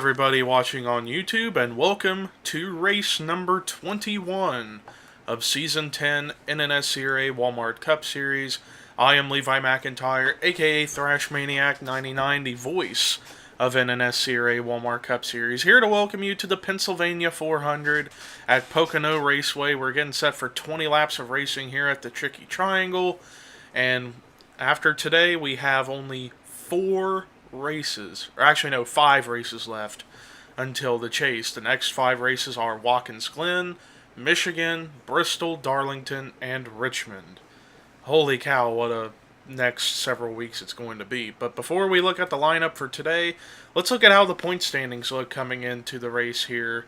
everybody watching on YouTube, and welcome to race number 21 of Season 10 NNSCRA Walmart Cup Series. I am Levi McIntyre, aka Thrash Maniac 99, the voice of NNSCRA Walmart Cup Series, here to welcome you to the Pennsylvania 400 at Pocono Raceway. We're getting set for 20 laps of racing here at the Tricky Triangle, and after today we have only 5 races left until the chase. The next 5 races are Watkins Glen, Michigan, Bristol, Darlington, and Richmond. Holy cow, what a next several weeks it's going to be. But before we look at the lineup for today, let's look at how the point standings look coming into the race here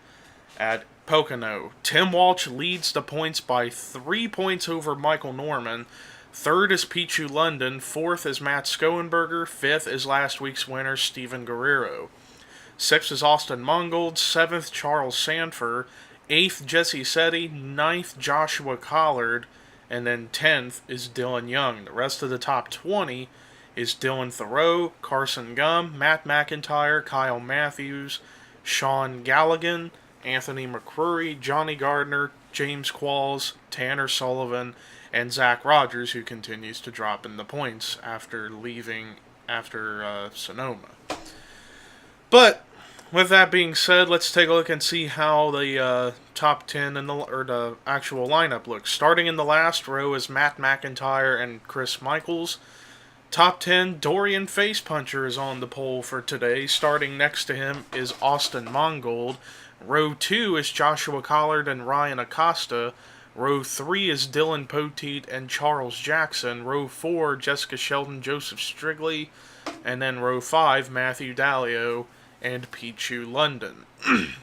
at Pocono. Tim Walsh leads the points by 3 points over Michael Norman. Third is Pichu London. Fourth is Matt Skoenberger. Fifth is last week's winner, Steven Guerrero. Sixth is Austin Mongold. Seventh, Charles Sanford. Eighth, Jesse Setti. Ninth, Joshua Collard. And then 10th is Dylan Young. The rest of the top 20 is Dylan Thoreau, Carson Gum, Matt McIntyre, Kyle Matthews, Sean Galligan, Anthony McCrory, Johnny Gardner, James Qualls, Tanner Sullivan, and Zach Rogers, who continues to drop in the points after leaving after Sonoma. But with that being said, let's take a look and see how the top 10 and the actual lineup looks. Starting in the last row is Matt McIntyre and Chris Michaels. Top 10, Dorian Facepuncher is on the pole for today. Starting next to him is Austin Mongold. Row 2 is Joshua Collard and Ryan Acosta. Row 3 is Dylan Poteet and Charles Jackson. Row 4, Jessica Sheldon, Joseph Strigley. And then row 5, Matthew Dalio and Pichu London.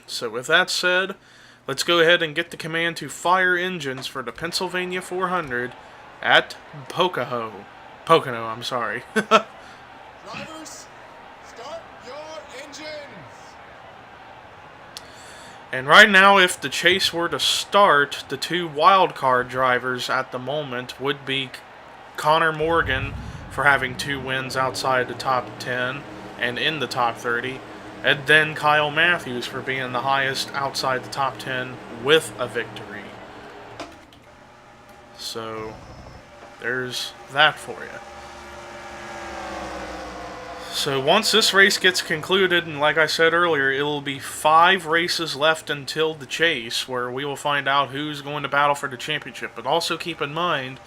So with that said, let's go ahead and get the command to fire engines for the Pennsylvania 400 at Pocono, I'm sorry. Drivers, start your engines! And right now, if the chase were to start, the 2 wildcard drivers at the moment would be Connor Morgan for having 2 wins outside the top 10 and in the top 30, and then Kyle Matthews for being the highest outside the top 10 with a victory. So, there's that for you. So once this race gets concluded, and like I said earlier, it will be 5 races left until the chase, where we will find out who's going to battle for the championship. But also keep in mind,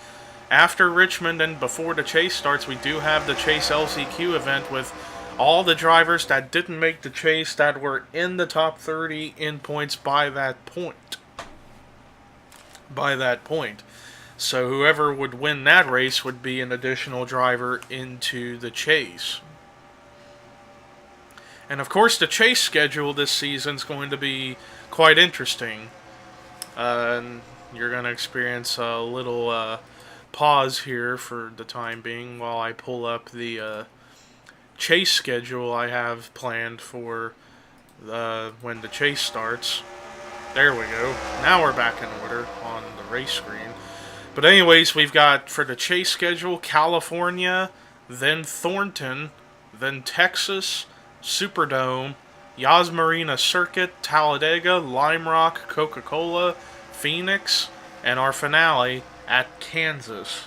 after Richmond and before the chase starts, we do have the Chase LCQ event with all the drivers that didn't make the chase that were in the top 30 in points by that point. So whoever would win that race would be an additional driver into the chase. And of course, the chase schedule this season is going to be quite interesting. And you're going to experience a little pause here for the time being while I pull up the chase schedule I have planned for when the chase starts. There we go. Now we're back in order on the race screen. But anyways, we've got for the chase schedule, California, then Thornton, then Texas, Superdome, Yas Marina Circuit, Talladega, Lime Rock, Coca-Cola, Phoenix, and our finale at Kansas.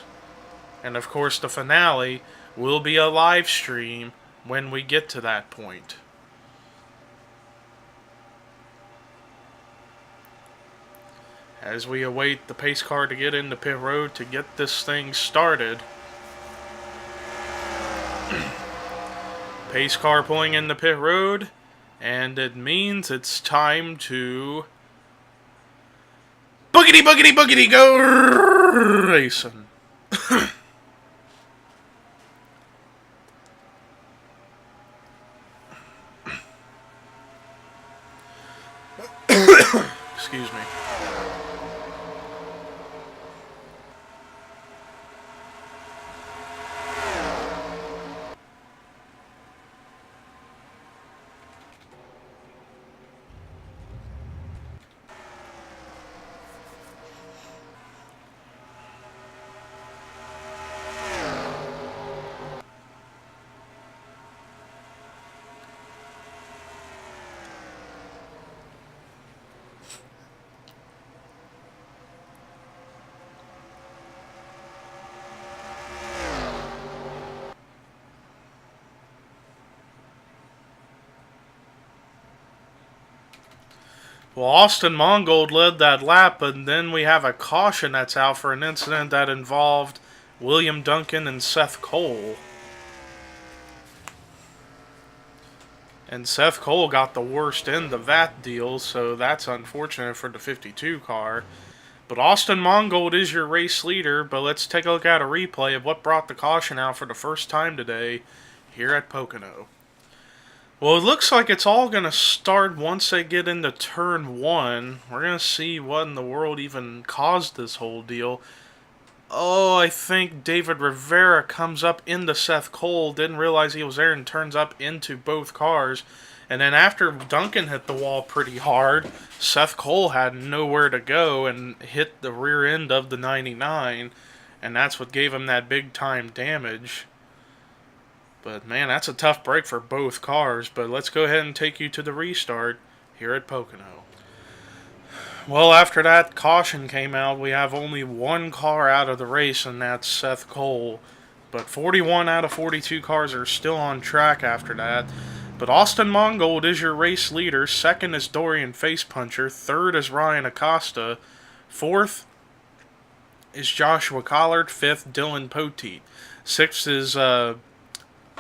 And of course, the finale will be a live stream when we get to that point. As we await the pace car to get into pit road to get this thing started. Pace car pulling into pit road, and it means it's time to boogity boogity boogity go racing. Excuse me. Well, Austin Mongold led that lap, but then we have a caution that's out for an incident that involved William Duncan and Seth Cole. And Seth Cole got the worst end of that deal, so that's unfortunate for the 52 car. But Austin Mongold is your race leader, but let's take a look at a replay of what brought the caution out for the first time today here at Pocono. Well, it looks like it's all going to start once they get into turn 1. We're going to see what in the world even caused this whole deal. Oh, I think David Rivera comes up into Seth Cole, didn't realize he was there, and turns up into both cars. And then after Duncan hit the wall pretty hard, Seth Cole had nowhere to go and hit the rear end of the 99. And that's what gave him that big time damage. But man, that's a tough break for both cars. But let's go ahead and take you to the restart here at Pocono. Well, after that caution came out, we have only one car out of the race, and that's Seth Cole. But 41 out of 42 cars are still on track after that. But Austin Mongold is your race leader. Second is Dorian Facepuncher. Third is Ryan Acosta. Fourth is Joshua Collard. Fifth, Dylan Poteet. Sixth is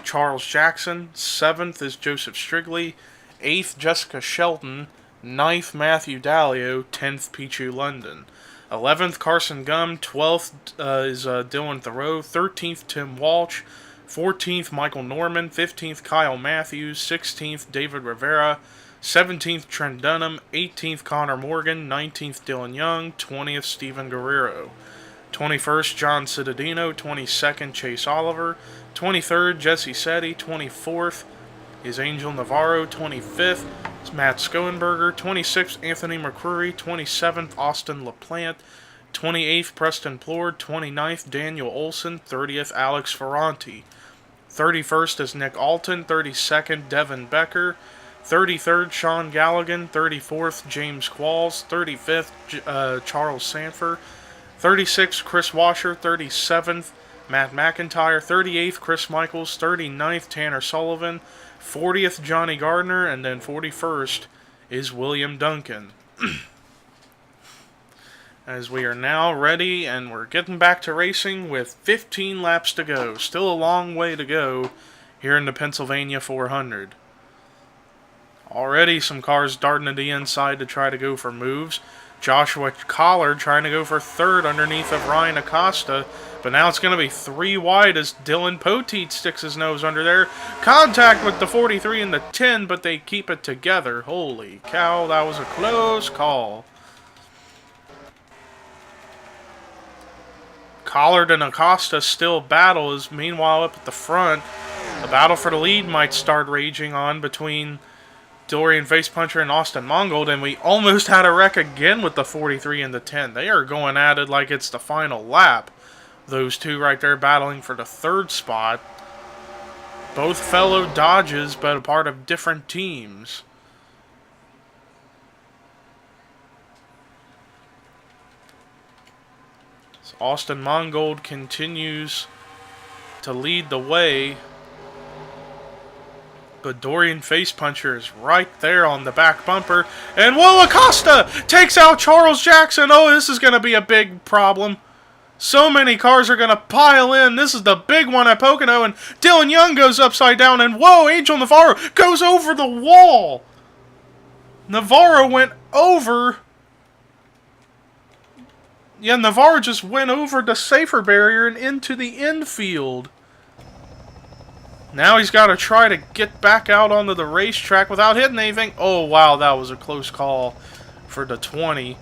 Charles Jackson. Seventh is Joseph Strigley. Eighth, Jessica Shelton. Ninth, Matthew Dallio. 10th, Pichu London. 11th, Carson Gum. 12th is Dylan Thoreau. 13th, Tim Walsh. 14th, Michael Norman. 15th, Kyle Matthews. 16th, David Rivera. 17th, Trent Dunham. 18th, Connor Morgan. 19th, Dylan Young. 20th, Steven Guerrero. 21st, John Cittadino. 22nd, Chase Oliver. 23rd, Jesse Setti. 24th is Angel Navarro. 25th is Matt Skoenberger. 26th, Anthony McCrory. 27th, Austin LaPlante. 28th, Preston Plord. 29th, Daniel Olson. 30th, Alex Ferranti. 31st is Nick Alton. 32nd, Devin Becker. 33rd, Sean Galligan. 34th, James Qualls. 35th, Charles Sanford. 36th, Chris Washer. 37th, Matt McIntyre. 38th, Chris Michaels. 39th, Tanner Sullivan. 40th, Johnny Gardner. And then 41st is William Duncan. As we are now ready and we're getting back to racing with 15 laps to go. Still a long way to go here in the Pennsylvania 400. Already some cars darting to the inside to try to go for moves. Joshua Collard trying to go for third underneath of Ryan Acosta. But now it's going to be 3 wide as Dylan Poteet sticks his nose under there. Contact with the 43 and the 10, but they keep it together. Holy cow, that was a close call. Collard and Acosta still battle, as meanwhile up at the front, the battle for the lead might start raging on between Dorian Facepuncher and Austin Mongold, and we almost had a wreck again with the 43 and the 10. They are going at it like it's the final lap. Those two right there battling for the third spot. Both fellow Dodges, but a part of different teams. Austin Mongold continues to lead the way, but Dorian Facepuncher is right there on the back bumper. And whoa, Acosta takes out Charles Jackson. Oh, this is going to be a big problem. So many cars are going to pile in. This is the big one at Pocono, and Dylan Young goes upside down, and whoa, Angel Navarro goes over the wall. Navarro went over. Yeah, Navarro just went over the safer barrier and into the infield. Now he's got to try to get back out onto the racetrack without hitting anything. Oh, wow, that was a close call for the 20.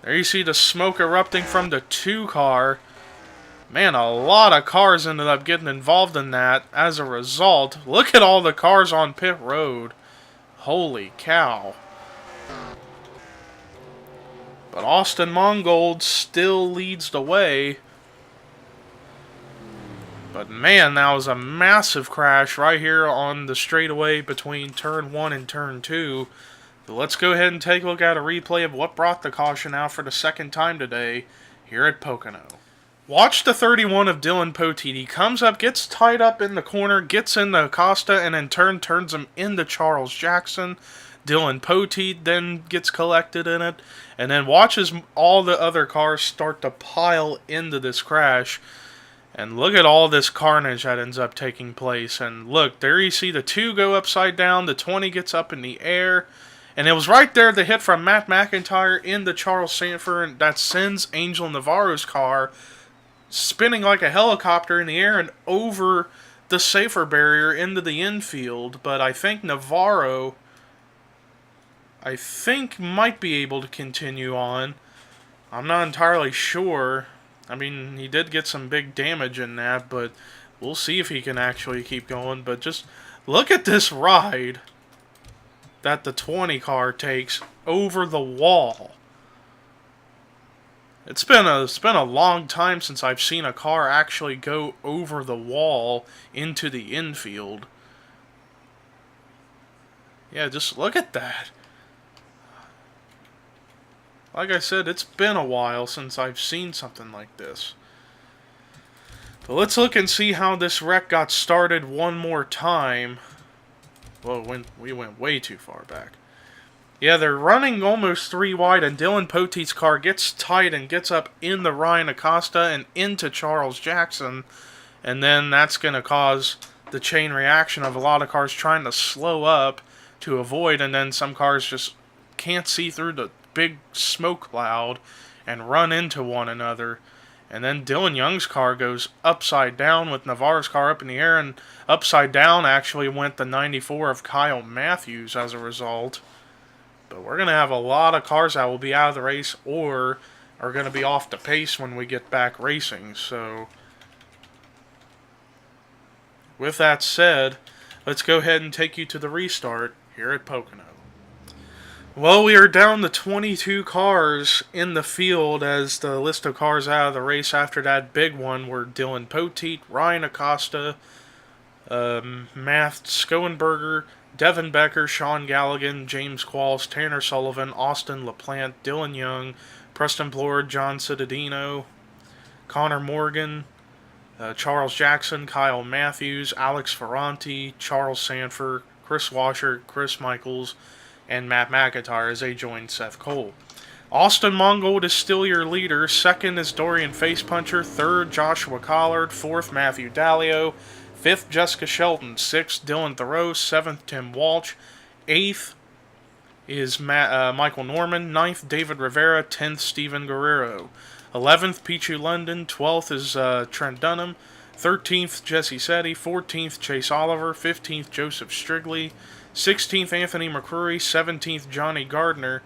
There you see the smoke erupting from the 2 car. Man, a lot of cars ended up getting involved in that as a result. Look at all the cars on pit road. Holy cow. But Austin Mongold still leads the way. But man, that was a massive crash right here on the straightaway between turn 1 and turn 2. But let's go ahead and take a look at a replay of what brought the caution out for the second time today here at Pocono. Watch the 31 of Dylan Poteet. He comes up, gets tied up in the corner, gets into Acosta, and in turn turns him into Charles Jackson. Dylan Poteet then gets collected in it, and then watches all the other cars start to pile into this crash. And look at all this carnage that ends up taking place. And look, there you see the 2 go upside down, the 20 gets up in the air. And it was right there the hit from Matt McIntyre into Charles Sanford that sends Angel Navarro's car spinning like a helicopter in the air and over the safer barrier into the infield. But I think Navarro, might be able to continue on. I'm not entirely sure. I mean, he did get some big damage in that, but we'll see if he can actually keep going. But just look at this ride that the 20 car takes over the wall. It's been a long time since I've seen a car actually go over the wall into the infield. Yeah, just look at that. Like I said, it's been a while since I've seen something like this. But let's look and see how this wreck got started one more time. Well, we went way too far back. Yeah, they're running almost 3 wide, and Dylan Poteet's car gets tight and gets up in the Ryan Acosta and into Charles Jackson. And then that's going to cause the chain reaction of a lot of cars trying to slow up to avoid, and then some cars just can't see through the big smoke cloud and run into one another. And then Dylan Young's car goes upside down with Navarro's car up in the air, and upside down actually went the 94 of Kyle Matthews as a result. But we're going to have a lot of cars that will be out of the race or are going to be off the pace when we get back racing. So with that said, let's go ahead and take you to the restart here at Pocono. Well, we are down to 22 cars in the field as the list of cars out of the race after that big one were Dylan Poteet, Ryan Acosta, Matt Skoenberger, Devin Becker, Sean Galligan, James Qualls, Tanner Sullivan, Austin LaPlante, Dylan Young, Preston Plord, John Cittadino, Connor Morgan, Charles Jackson, Kyle Matthews, Alex Ferranti, Charles Sanford, Chris Washer, Chris Michaels, and Matt McIntyre as they join Seth Cole. Austin Mongold is still your leader. Second is Dorian Facepuncher. Third, Joshua Collard. Fourth, Matthew Dalio. Fifth, Jessica Shelton. Sixth, Dylan Thoreau. Seventh, Tim Walsh. Eighth is Michael Norman. Ninth, David Rivera. 10th, Steven Guerrero. 11th, Pichu London. 12th is Trent Dunham. 13th, Jesse Setti. 14th, Chase Oliver. 15th, Joseph Strigley. 16th, Anthony McCrory. 17th, Johnny Gardner.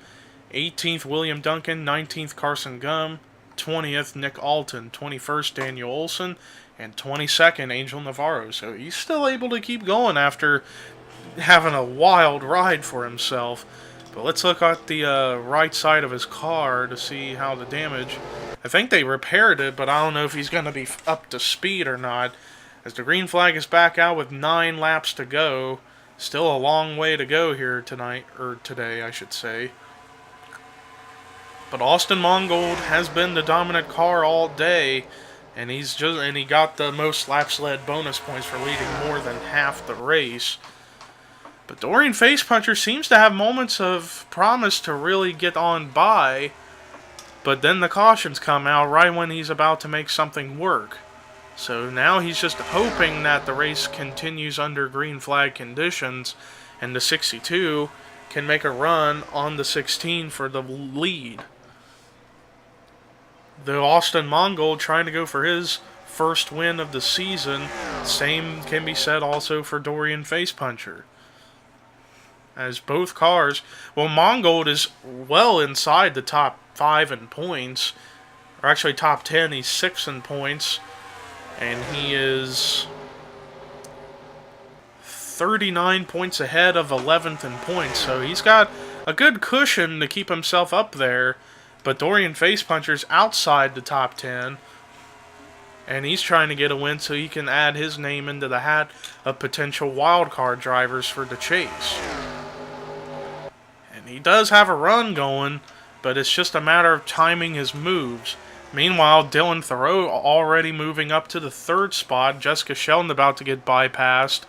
18th, William Duncan. 19th, Carson Gum. 20th, Nick Alton. 21st, Daniel Olson. And 22nd, Angel Navarro. So he's still able to keep going after having a wild ride for himself. But let's look at the right side of his car to see how the damage. I think they repaired it, but I don't know if he's going to be up to speed or not. As the green flag is back out with 9 laps to go. Still a long way to go here tonight, or today, I should say. But Austin Mongold has been the dominant car all day, and he got the most laps led bonus points for leading more than half the race. But Dorian Facepuncher seems to have moments of promise to really get on by, but then the cautions come out right when he's about to make something work. So now he's just hoping that the race continues under green flag conditions and the 62 can make a run on the 16 for the lead. The Austin Mongold trying to go for his first win of the season. Same can be said also for Dorian Facepuncher. As both cars, well, Mongold is well inside the top 5 in points, or actually top 10. He's 6 in points. And he is 39 points ahead of 11th in points. So he's got a good cushion to keep himself up there. But Dorian Facepuncher's outside the top 10. And he's trying to get a win so he can add his name into the hat of potential wildcard drivers for the chase. And he does have a run going, but it's just a matter of timing his moves. Meanwhile, Dylan Thoreau already moving up to the 3rd spot. Jessica Shelton about to get bypassed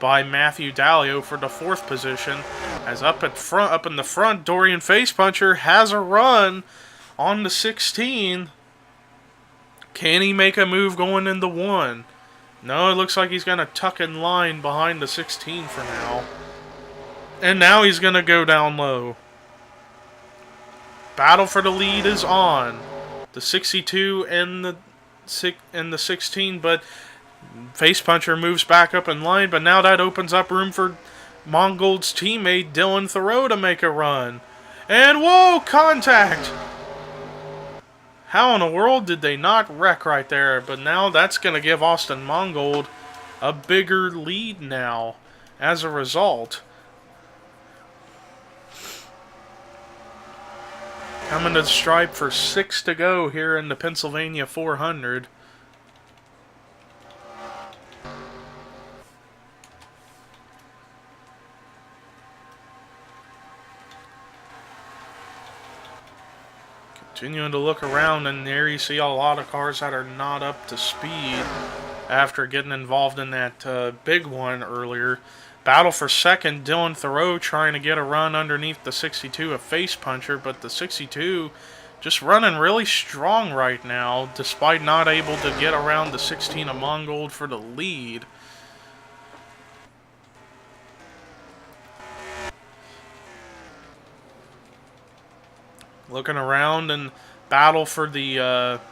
by Matthew Dalio for the 4th position. As up in the front, Dorian Facepuncher has a run on the 16. Can he make a move going into 1? No, it looks like he's going to tuck in line behind the 16 for now. And now he's going to go down low. Battle for the lead is on. The 62 and the 16, but Facepuncher moves back up in line, but now that opens up room for Mongold's teammate Dylan Thoreau to make a run. And whoa, contact! How in the world did they not wreck right there? But now that's going to give Austin Mongold a bigger lead now as a result. Coming to the stripe for 6 to go here in the Pennsylvania 400. Continuing to look around, and there you see a lot of cars that are not up to speed after getting involved in that big one earlier. Battle for second, Dylan Thoreau trying to get a run underneath the 62 of Facepuncher, but the 62 just running really strong right now, despite not able to get around the 16 of Mongold for the lead. Looking around, and battle for the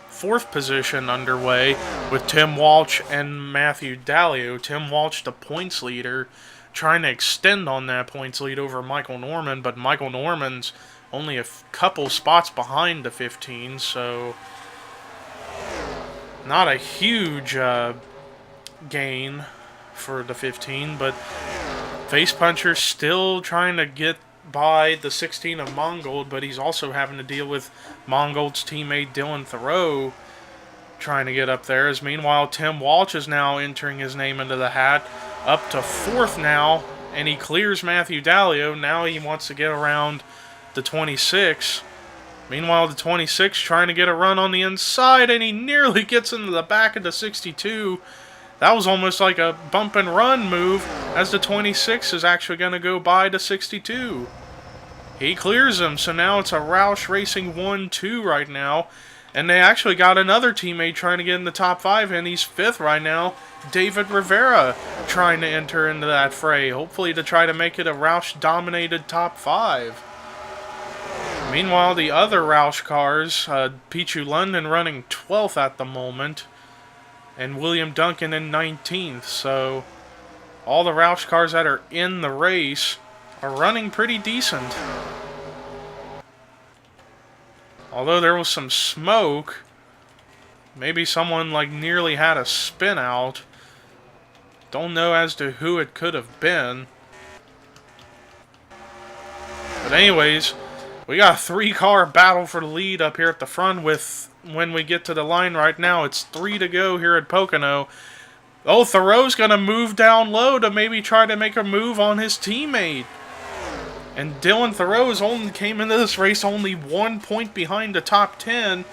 4th position underway with Tim Walsh and Matthew Dalio. Tim Walsh, the points leader, trying to extend on that points lead over Michael Norman, but Michael Norman's only a couple spots behind the 15, so not a huge gain for the 15, but Facepuncher still trying to get by the 16 of Mongold, but he's also having to deal with Mongold's teammate Dylan Thoreau trying to get up there. As meanwhile, Tim Walsh is now entering his name into the hat, up to 4th now, and he clears Matthew Dalio. Now he wants to get around the 26. Meanwhile, the 26 trying to get a run on the inside, and he nearly gets into the back of the 62. That was almost like a bump and run move, as the 26 is actually going to go by the 62. He clears him, so now it's a Roush Racing 1-2 right now. And they actually got another teammate trying to get in the top 5, and he's 5th right now. David Rivera trying to enter into that fray, hopefully to try to make it a Roush-dominated top 5. Meanwhile, the other Roush cars, Pichu London running 12th at the moment, and William Duncan in 19th. So all the Roush cars that are in the race are running pretty decent. Although there was some smoke, maybe someone like nearly had a spin out. Don't know as to who it could have been. But anyways, we got a 3-car battle for the lead up here at the front with, when we get to the line right now, it's 3 to go here at Pocono. Oh, Thoreau's going to move down low to maybe try to make a move on his teammate. And Dylan Thoreau only came into this race only 1 point behind the top 10.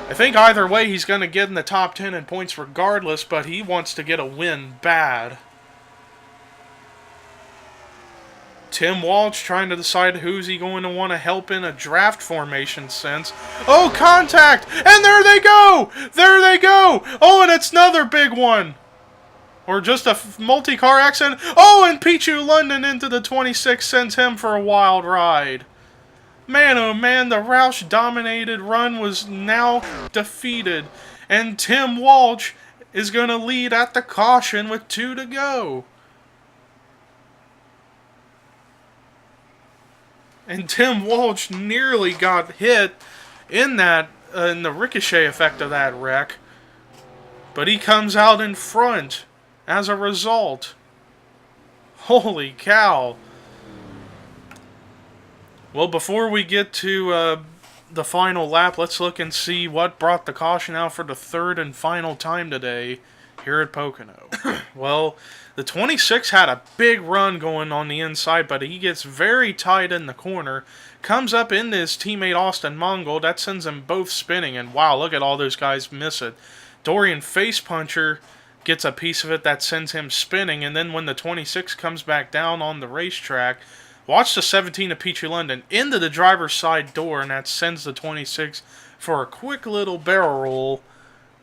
I think either way he's going to get in the top 10 in points regardless, but he wants to get a win bad. Tim Walsh trying to decide who's he going to want to help in a draft formation sense. Oh, contact! And there they go! There they go! Oh, and it's another big one! Or just a multi-car accident. Oh, and Pichu London into the 26 sends him for a wild ride. Man, oh man, the Roush-dominated run was now defeated. And Tim Walsh is going to lead at the caution with 2 to go. And Tim Walsh nearly got hit in that in the ricochet effect of that wreck. But he comes out in front as a result. Holy cow. Well, before we get to the final lap, let's look and see what brought the caution out for the 3rd and final time today here at Pocono. Well, the 26 had a big run going on the inside, but he gets very tight in the corner. Comes up into his teammate Austin Mongold. That sends them both spinning, and wow, look at all those guys miss it. Dorian Facepuncher gets a piece of it that sends him spinning, and then when the 26 comes back down on the racetrack, watch the 17 of Peachy London into the driver's side door, and that sends the 26 for a quick little barrel roll,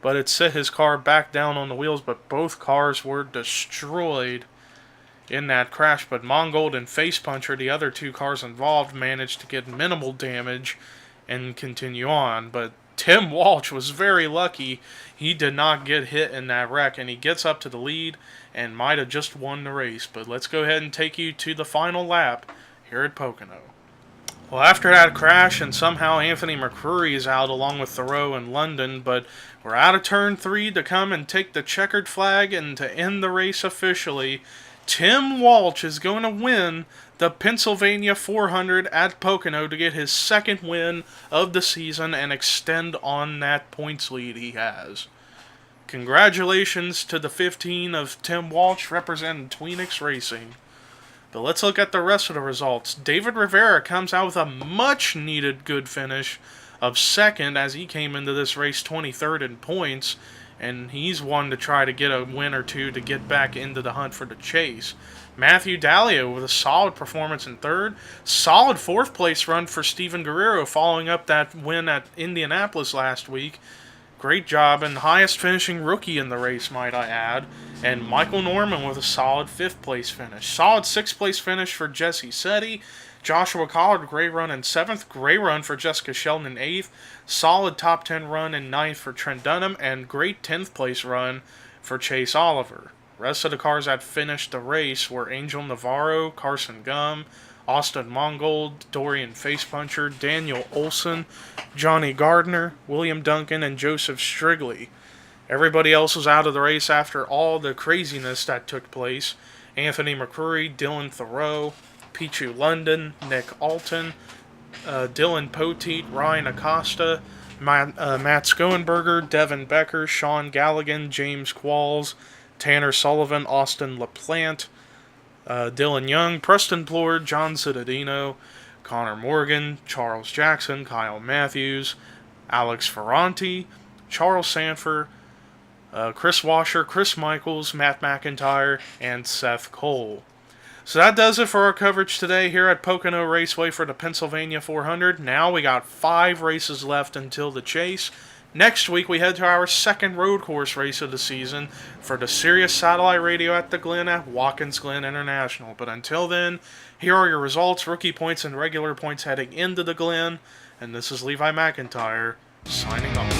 but it set his car back down on the wheels, but both cars were destroyed in that crash. But Mongold and Face Puncher, the other two cars involved, managed to get minimal damage and continue on. But Tim Walsh was very lucky. He did not get hit in that wreck, and he gets up to the lead and might have just won the race. But let's go ahead and take you to the final lap here at Pocono. Well, after that crash, and somehow Anthony McCrory is out along with Thoreau and London, but we're out of turn 3 to come and take the checkered flag and to end the race officially. Tim Walsh is going to win the Pennsylvania 400 at Pocono to get his second win of the season and extend on that points lead he has. Congratulations to the 15 of Tim Walsh representing Tweenix Racing. But let's look at the rest of the results. David Rivera comes out with a much-needed good finish of second as he came into this race 23rd in points, and he's one to try to get a win or two to get back into the hunt for the chase. Matthew Dallio with a solid performance in third. Solid fourth-place run for Steven Guerrero following up that win at Indianapolis last week. Great job, and highest finishing rookie in the race, might I add. And Michael Norman with a solid 5th place finish. Solid 6th place finish for Jesse Setti. Joshua Collard, great run in 7th. Great run for Jessica Sheldon in 8th. Solid top 10 run in 9th for Trent Dunham. And great 10th place run for Chase Oliver. Rest of the cars that finished the race were Angel Navarro, Carson Gum, Austin Mongold, Dorian Facepuncher, Daniel Olson, Johnny Gardner, William Duncan, and Joseph Strigley. Everybody else was out of the race after all the craziness that took place. Anthony McCrory, Dylan Thoreau, Pichu London, Nick Alton, Dylan Poteet, Ryan Acosta, Matt Skoenberger, Devin Becker, Sean Galligan, James Qualls, Tanner Sullivan, Austin LaPlante, Dylan Young, Preston Plord, John Cittadino, Connor Morgan, Charles Jackson, Kyle Matthews, Alex Ferranti, Charles Sanford, Chris Washer, Chris Michaels, Matt McIntyre, and Seth Cole. So that does it for our coverage today here at Pocono Raceway for the Pennsylvania 400. Now we got 5 races left until the chase. Next week, we head to our second road course race of the season for the Sirius Satellite Radio at the Glen at Watkins Glen International. But until then, here are your results, rookie points, and regular points heading into the Glen. And this is Levi McIntyre, signing off.